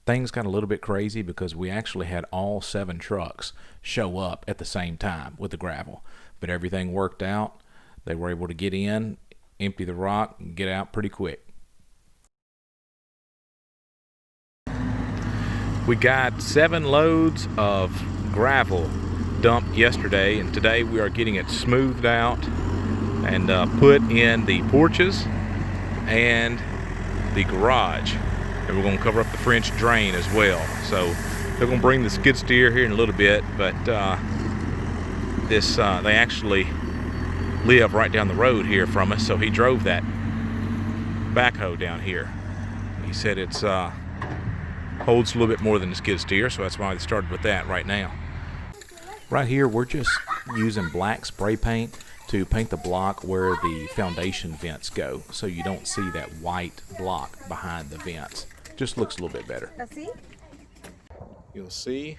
Things got a little bit crazy because we actually had all 7 trucks show up at the same time with the gravel, but everything worked out. They were able to get in, empty the rock, and get out pretty quick. We got 7 loads of gravel dumped yesterday, and today we are getting it smoothed out and put in the porches and the garage. And we're going to cover up the French drain as well. So they're going to bring the skid steer here in a little bit, but they actually live right down the road here from us, so he drove that backhoe down here. He said it's holds a little bit more than the skid steer, so that's why they started with that right now. Right here we're just using black spray paint to paint the block where the foundation vents go, so you don't see that white block behind the vents. Just looks a little bit better. You'll see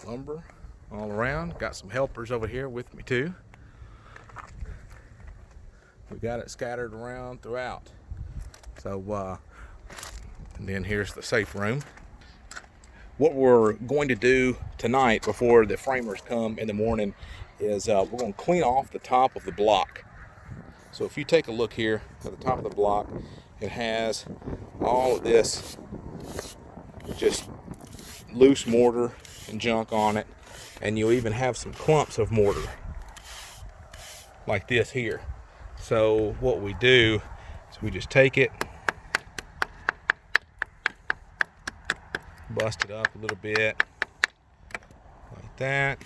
lumber all around. Got some helpers over here with me too. We got it scattered around throughout. So and then here's the safe room. What we're going to do tonight before the framers come in the morning is we're going to clean off the top of the block. So if you take a look here at the top of the block, it has all of this just loose mortar and junk on it, and you'll even have some clumps of mortar like this here. So what we do is we just take it, bust it up a little bit like that,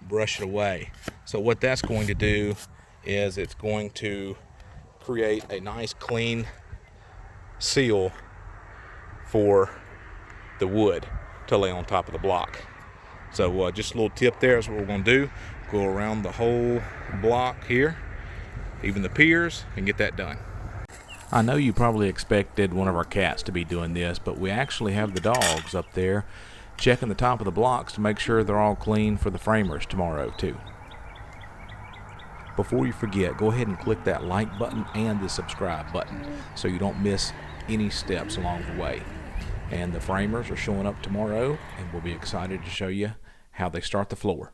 brush it away. So what that's going to do is it's going to create a nice clean seal for the wood to lay on top of the block. So just a little tip there is what we're going to do. Go around the whole block here, even the piers, and get that done. I know you probably expected one of our cats to be doing this, but we actually have the dogs up there checking the top of the blocks to make sure they're all clean for the framers tomorrow too. Before you forget, go ahead and click that like button and the subscribe button so you don't miss any steps along the way. And the framers are showing up tomorrow, and we'll be excited to show you how they start the floor.